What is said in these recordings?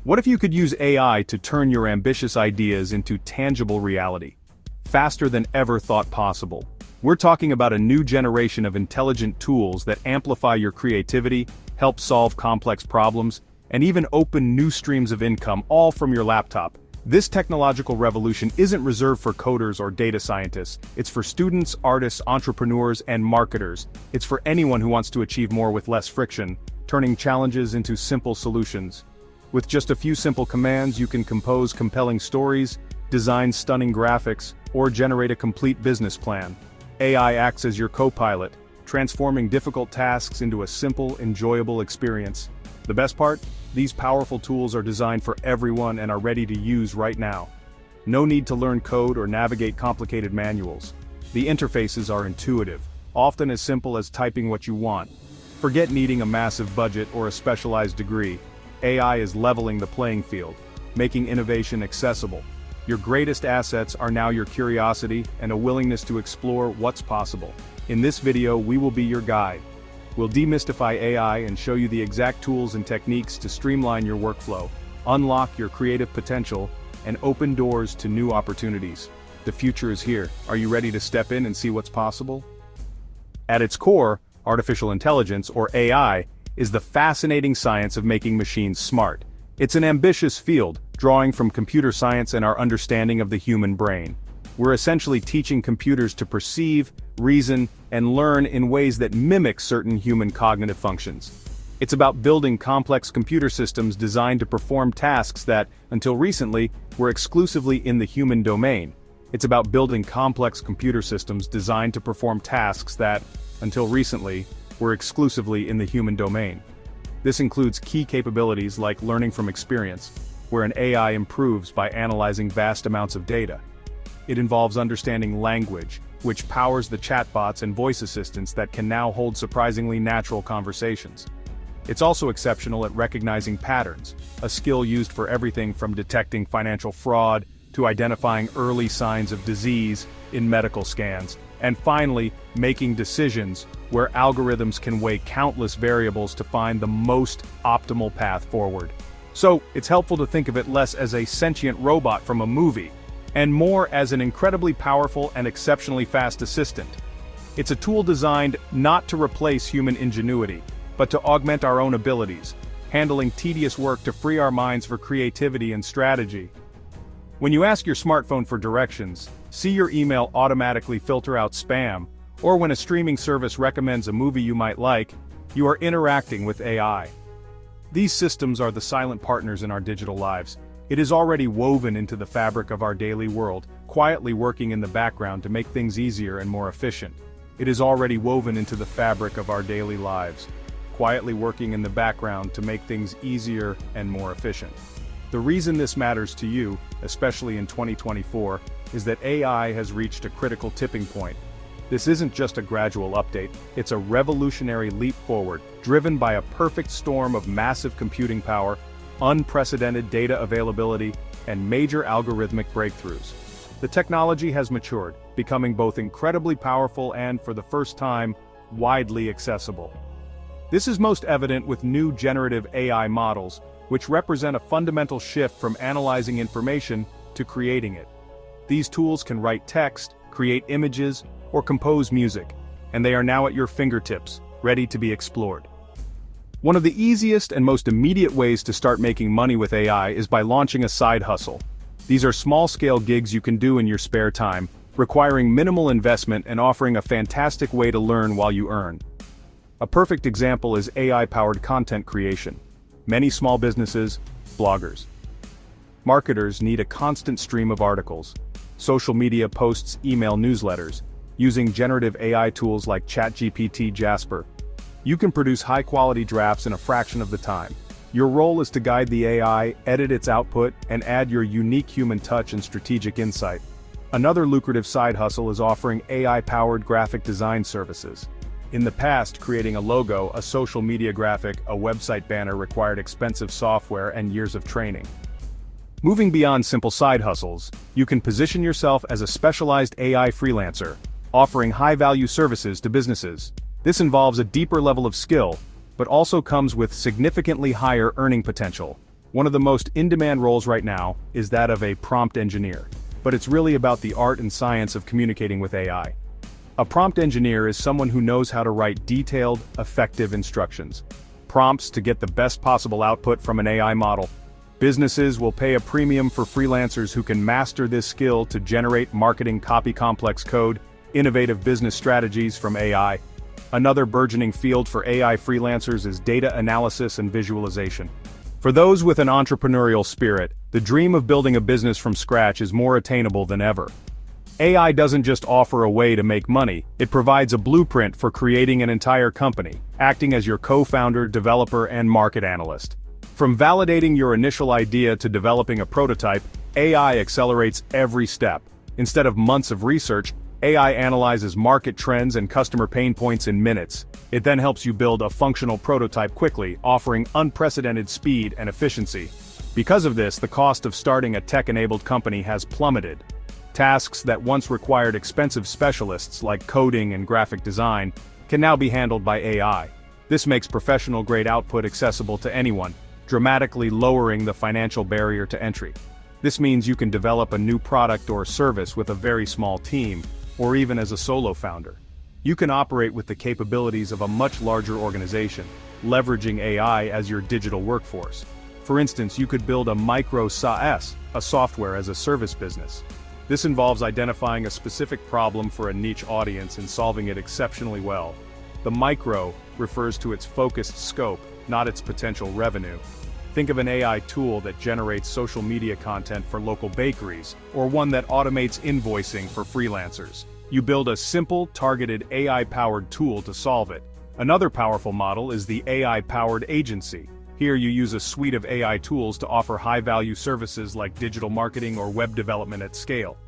What if you could use AI to turn your ambitious ideas into tangible reality? Faster than ever thought possible. We're talking about a new generation of intelligent tools that amplify your creativity, help solve complex problems, and even open new streams of income, all from your laptop. This technological revolution isn't reserved for coders or data scientists. It's for students, artists, entrepreneurs, and marketers. It's for anyone who wants to achieve more with less friction, turning challenges into simple solutions. With just a few simple commands, you can compose compelling stories, design stunning graphics, or generate a complete business plan. AI acts as your co-pilot, transforming difficult tasks into a simple, enjoyable experience. The best part? These powerful tools are designed for everyone and are ready to use right now. No need to learn code or navigate complicated manuals. The interfaces are intuitive, often as simple as typing what you want. Forget needing a massive budget or a specialized degree. AI is leveling the playing field, making innovation accessible. Your greatest assets are now your curiosity and a willingness to explore what's possible. In this video, we will be your guide. We'll demystify AI and show you the exact tools and techniques to streamline your workflow, unlock your creative potential, and open doors to new opportunities. The future is here. Are you ready to step in and see what's possible? At its core, artificial intelligence, or AI, is the fascinating science of making machines smart. It's an ambitious field, drawing from computer science and our understanding of the human brain. We're essentially teaching computers to perceive, reason, and learn in ways that mimic certain human cognitive functions. It's about building complex computer systems designed to perform tasks that, until recently, were exclusively in the human domain. It's about building complex computer systems designed to perform tasks that, until recently, were exclusively in the human domain. This includes key capabilities like learning from experience, where an AI improves by analyzing vast amounts of data. It involves understanding language, which powers the chatbots and voice assistants that can now hold surprisingly natural conversations. It's also exceptional at recognizing patterns, a skill used for everything from detecting financial fraud to identifying early signs of disease in medical scans, and finally, making decisions where algorithms can weigh countless variables to find the most optimal path forward. So, it's helpful to think of it less as a sentient robot from a movie, and more as an incredibly powerful and exceptionally fast assistant. It's a tool designed not to replace human ingenuity, but to augment our own abilities, handling tedious work to free our minds for creativity and strategy. When you ask your smartphone for directions, see your email automatically filter out spam, or when a streaming service recommends a movie you might like, you are interacting with AI. These systems are the silent partners in our digital lives. It is already woven into the fabric of our daily world, quietly working in the background to make things easier and more efficient. It is already woven into the fabric of our daily lives, quietly working in the background to make things easier and more efficient. The reason this matters to you, especially in 2024, is that AI has reached a critical tipping point. This isn't just a gradual update, it's a revolutionary leap forward, driven by a perfect storm of massive computing power, unprecedented data availability, and major algorithmic breakthroughs. The technology has matured, becoming both incredibly powerful and, for the first time, widely accessible. This is most evident with new generative AI models, which represent a fundamental shift from analyzing information to creating it. These tools can write text, create images, or compose music, and they are now at your fingertips, ready to be explored. One of the easiest and most immediate ways to start making money with AI is by launching a side hustle. These are small-scale gigs you can do in your spare time, requiring minimal investment and offering a fantastic way to learn while you earn. A perfect example is AI-powered content creation. Many small businesses, bloggers, marketers need a constant stream of articles, social media posts, email newsletters. Using generative AI tools like ChatGPT Jasper, you can produce high-quality drafts in a fraction of the time. Your role is to guide the AI, edit its output, and add your unique human touch and strategic insight. Another lucrative side hustle is offering AI-powered graphic design services. In the past, creating a logo, a social media graphic, a website banner required expensive software and years of training. Moving beyond simple side hustles, you can position yourself as a specialized AI freelancer, offering high-value services to businesses. This involves a deeper level of skill, but also comes with significantly higher earning potential. One of the most in-demand roles right now is that of a prompt engineer, but it's really about the art and science of communicating with AI. A prompt engineer is someone who knows how to write detailed, effective instructions. Prompts to get the best possible output from an AI model. Businesses will pay a premium for freelancers who can master this skill to generate marketing copy complex code, innovative business strategies from AI. Another burgeoning field for AI freelancers is data analysis and visualization. For those with an entrepreneurial spirit, the dream of building a business from scratch is more attainable than ever. AI doesn't just offer a way to make money, it provides a blueprint for creating an entire company, acting as your co-founder, developer, and market analyst. From validating your initial idea to developing a prototype, AI accelerates every step. Instead of months of research, AI analyzes market trends and customer pain points in minutes. It then helps you build a functional prototype quickly, offering unprecedented speed and efficiency. Because of this, the cost of starting a tech-enabled company has plummeted. Tasks that once required expensive specialists like coding and graphic design can now be handled by AI. This makes professional-grade output accessible to anyone, dramatically lowering the financial barrier to entry. This means you can develop a new product or service with a very small team, or even as a solo founder. You can operate with the capabilities of a much larger organization, leveraging AI as your digital workforce. For instance, you could build a micro SaaS, a software as a service business. This involves identifying a specific problem for a niche audience and solving it exceptionally well. The micro refers to its focused scope, not its potential revenue. Think of an AI tool that generates social media content for local bakeries, or one that automates invoicing for freelancers. You build a simple, targeted AI-powered tool to solve it. Another powerful model is the AI-powered agency. Here you use a suite of AI tools to offer high-value services like digital marketing or web development at scale.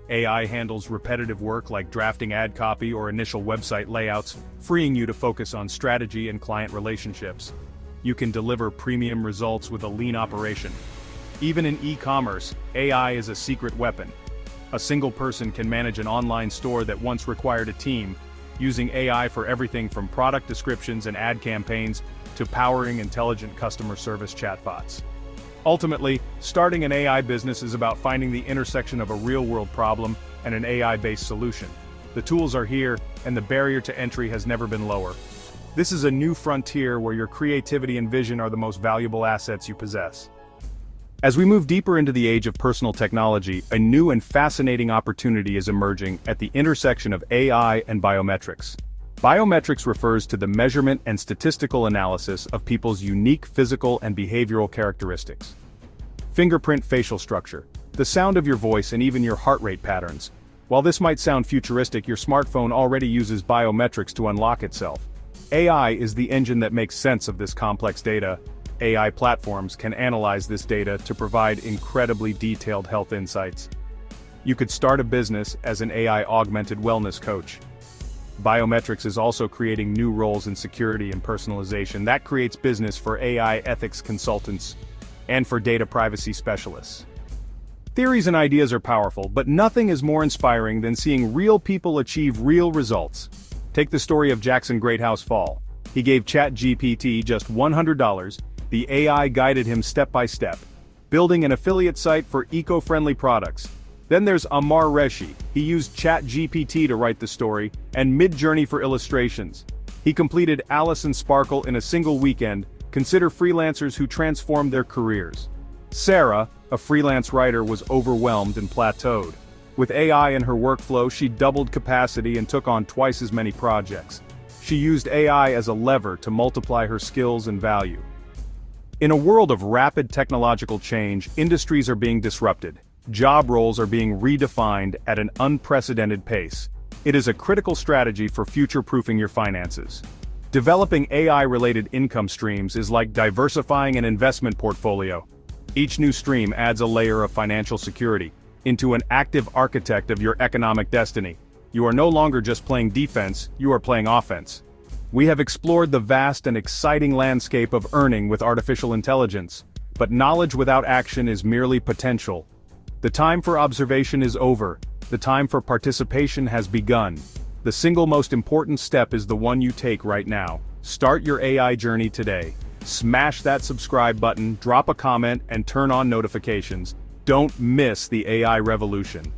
AI handles repetitive work like drafting ad copy or initial website layouts, freeing you to focus on strategy and client relationships. You can deliver premium results with a lean operation. Even in e-commerce, AI is a secret weapon. A single person can manage an online store that once required a team, using AI for everything from product descriptions and ad campaigns to powering intelligent customer service chatbots. Ultimately, starting an AI business is about finding the intersection of a real-world problem and an AI-based solution. The tools are here, and the barrier to entry has never been lower. This is a new frontier where your creativity and vision are the most valuable assets you possess. As we move deeper into the age of personal technology, a new and fascinating opportunity is emerging at the intersection of AI and biometrics. Biometrics refers to the measurement and statistical analysis of people's unique physical and behavioral characteristics. Fingerprint facial structure, the sound of your voice and even your heart rate patterns. While this might sound futuristic, your smartphone already uses biometrics to unlock itself. AI is the engine that makes sense of this complex data. AI platforms can analyze this data to provide incredibly detailed health insights. You could start a business as an AI-augmented wellness coach. Biometrics is also creating new roles in security and personalization. That creates business for AI ethics consultants and for data privacy specialists. Theories and ideas are powerful, but nothing is more inspiring than seeing real people achieve real results. Take the story of Jackson Greathouse Fall. He gave ChatGPT just $100, the AI guided him step by step, building an affiliate site for eco-friendly products. Then there's Amar Reshi. He used ChatGPT to write the story, and Midjourney for illustrations. He completed Alice and Sparkle in a single weekend. Consider freelancers who transformed their careers. Sarah, a freelance writer, was overwhelmed and plateaued. With AI in her workflow, she doubled capacity and took on twice as many projects. She used AI as a lever to multiply her skills and value. In a world of rapid technological change, industries are being disrupted. Job roles are being redefined at an unprecedented pace. It is a critical strategy for future-proofing your finances. Developing AI-related income streams is like diversifying an investment portfolio. Each new stream adds a layer of financial security into an active architect of your economic destiny. You are no longer just playing defense, you are playing offense. We have explored the vast and exciting landscape of earning with artificial intelligence, but knowledge without action is merely potential. The time for observation is over. The time for participation has begun. The single most important step is the one you take right now. Start your AI journey today. Smash that subscribe button, drop a comment, and turn on notifications. Don't miss the AI revolution.